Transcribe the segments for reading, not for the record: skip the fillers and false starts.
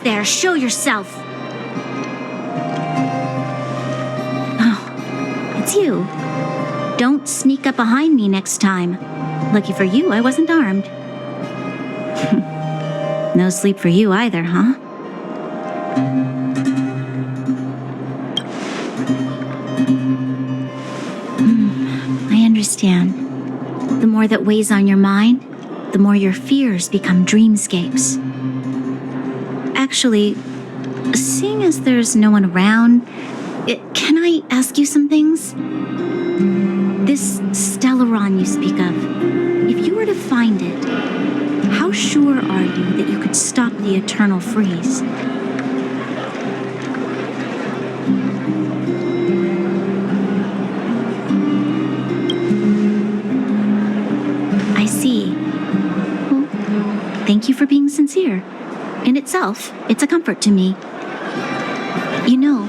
there? Show yourself! Oh, it's you. Don't sneak up behind me next time. Lucky for you, I wasn't armed. No sleep for you either, huh? I understand. The more that weighs on your mind, the more your fears become dreamscapes. Actually, seeing as there's no one around, can I ask you some things? This Stellaron you speak of, if you were to find it, how sure are you that you could stop the eternal freeze? I see. Well, thank you for being sincere. In itself, it's a comfort to me. You know,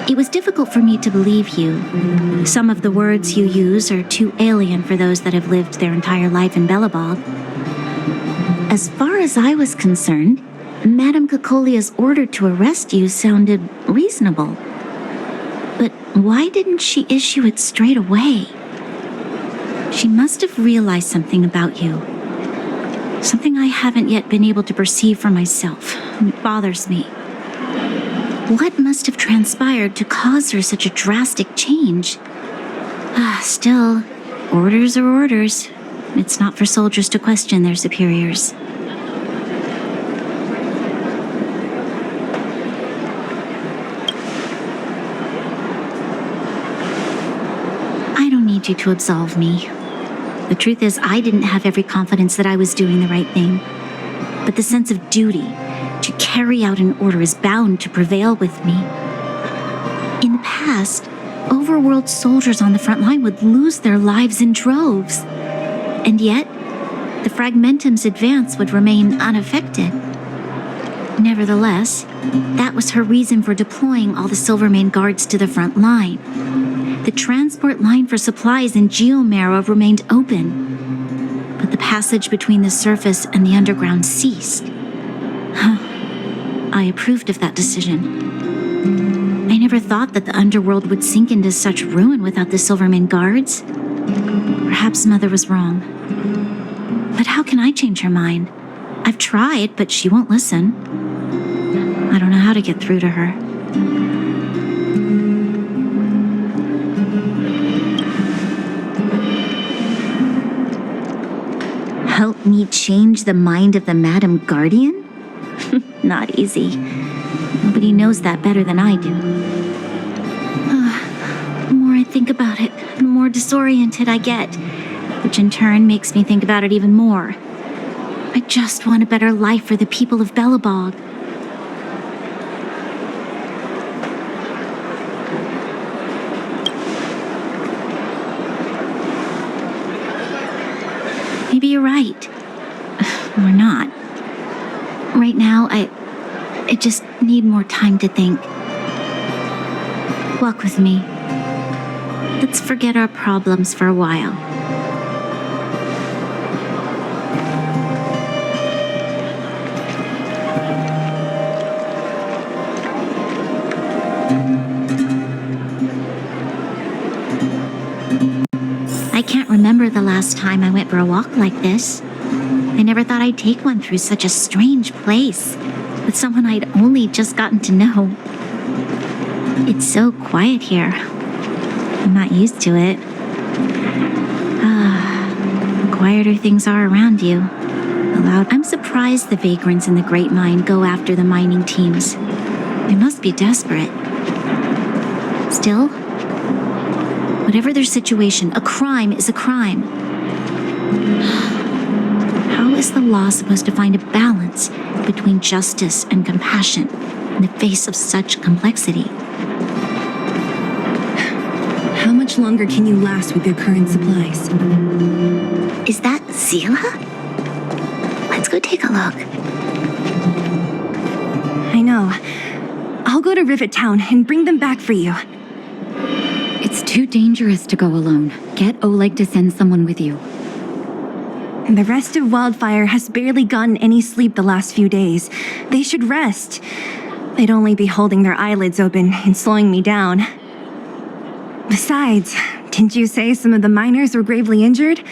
it was difficult for me to believe you. Some of the words you use are too alien for those that have lived their entire life in Belobog. As far as I was concerned, Madame Cocolia's order to arrest you sounded reasonable. But why didn't she issue it straight away? She must have realized something about you. Something I haven't yet been able to perceive for myself. It bothers me. What must have transpired to cause her such a drastic change? Still, orders are orders. It's not for soldiers to question their superiors. I don't need you to absolve me. The truth is, I didn't have every confidence that I was doing the right thing. But the sense of duty to carry out an order is bound to prevail with me. In the past, overworld soldiers on the front line would lose their lives in droves. And yet, the Fragmentum's advance would remain unaffected. Nevertheless, that was her reason for deploying all the Silvermane guards to the front line. The transport line for supplies in Geomera remained open, but the passage between the surface and the underground ceased. I approved of that decision. I never thought that the underworld would sink into such ruin without the Silvermane guards. Perhaps Mother was wrong. But how can I change her mind? I've tried, but she won't listen. I don't know how to get through to her. Help me change the mind of the Madam Guardian? Not easy. Nobody knows that better than I do. The more I think about it, the more disoriented I get, which in turn makes me think about it even more. I just want a better life for the people of Belobog. Maybe you're right. Or not. Right now, I just need more time to think. Walk with me. Let's forget our problems for a while. I can't remember the last time I went for a walk like this. I never thought I'd take one through such a strange place, with someone I'd only just gotten to know. It's so quiet here. I'm not used to it. The quieter things are around you, the louder. I'm surprised the vagrants in the Great Mine go after the mining teams. They must be desperate. Still, whatever their situation, a crime is a crime. How is the law supposed to find a balance between justice and compassion in the face of such complexity? How much longer can you last with your current supplies? Is that Zila? Let's go take a look. I know. I'll go to Rivet Town and bring them back for you. It's too dangerous to go alone. Get Oleg to send someone with you. The rest of Wildfire has barely gotten any sleep the last few days. They should rest. They'd only be holding their eyelids open and slowing me down. Besides, didn't you say some of the miners were gravely injured?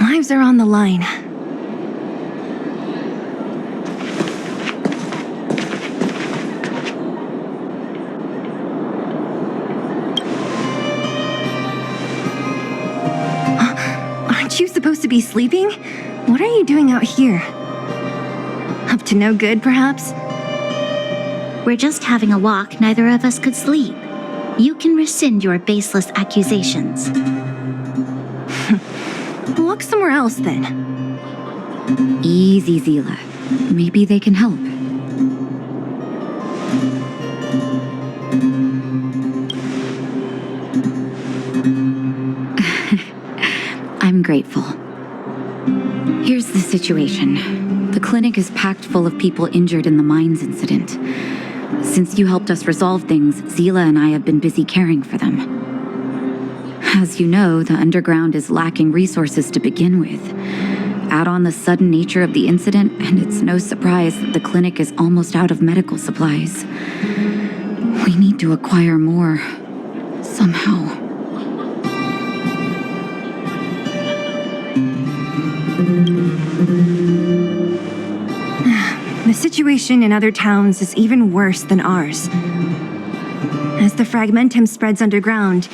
Lives are on the line. Aren't you supposed to be sleeping? What are you doing out here? Up to no good, perhaps? We're just having a walk. Neither of us could sleep. You can rescind your baseless accusations. Look somewhere else, then. Easy, Zila. Maybe they can help. I'm grateful. Here's the situation. The clinic is packed full of people injured in the mines incident. Since you helped us resolve things, Zila and I have been busy caring for them. As you know, the underground is lacking resources to begin with. Add on the sudden nature of the incident, and it's no surprise that the clinic is almost out of medical supplies. We need to acquire more, somehow. The situation in other towns is even worse than ours. As the fragmentum spreads underground,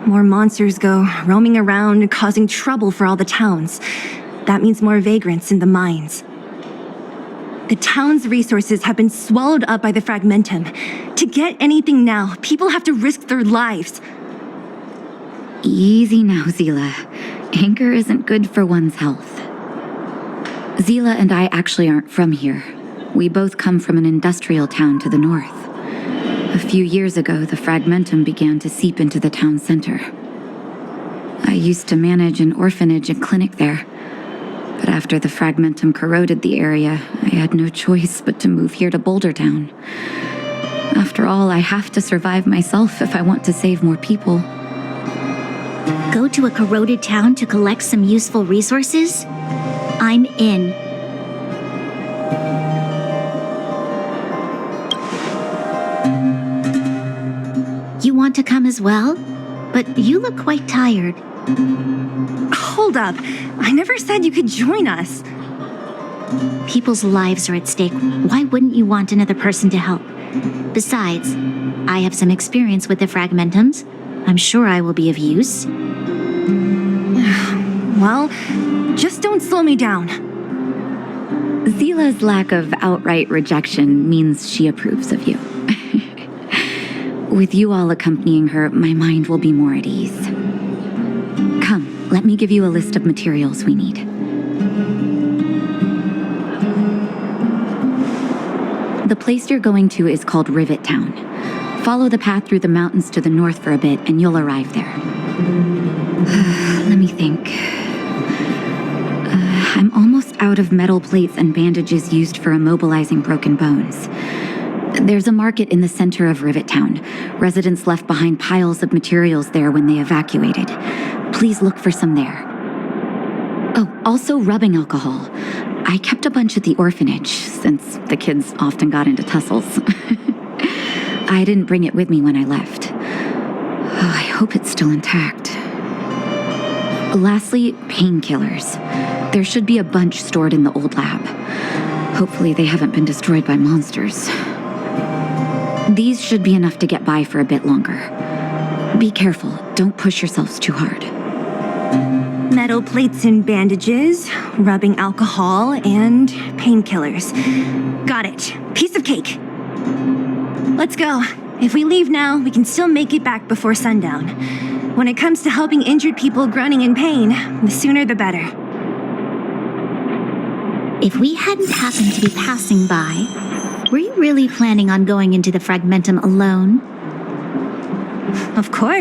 more monsters go roaming around, causing trouble for all the towns. That means more vagrants in the mines. The town's resources have been swallowed up by the fragmentum. To get anything now, people have to risk their lives. Easy now, Zila. Anger isn't good for one's health. Zila and I actually aren't from here. We both come from an industrial town to the north. A few years ago, the fragmentum began to seep into the town center. I used to manage an orphanage and clinic there. But after the fragmentum corroded the area, I had no choice but to move here to Boulder Town. After all, I have to survive myself if I want to save more people. Go to a corroded town to collect some useful resources? I'm in. You want to come as well? But you look quite tired. Hold up. I never said you could join us. People's lives are at stake. Why wouldn't you want another person to help? Besides, I have some experience with the fragmentums. I'm sure I will be of use. Well, just don't slow me down. Zila's lack of outright rejection means she approves of you. With you all accompanying her, my mind will be more at ease. Come, let me give you a list of materials we need. The place you're going to is called Rivet Town. Follow the path through the mountains to the north for a bit, and you'll arrive there. Let me think. I'm almost out of metal plates and bandages used for immobilizing broken bones. There's a market in the center of Rivet Town. Residents left behind piles of materials there when they evacuated. Please look for some there. Oh, also rubbing alcohol. I kept a bunch at the orphanage, since the kids often got into tussles. I didn't bring it with me when I left. Oh, I hope it's still intact. Lastly, painkillers. There should be a bunch stored in the old lab. Hopefully they haven't been destroyed by monsters. These should be enough to get by for a bit longer. Be careful, don't push yourselves too hard. Metal plates and bandages, rubbing alcohol, and painkillers. Got it. Piece of cake. Let's go. If we leave now, we can still make it back before sundown. When it comes to helping injured people groaning in pain, the sooner the better. If we hadn't happened to be passing by, were you really planning on going into the fragmentum alone? Of course.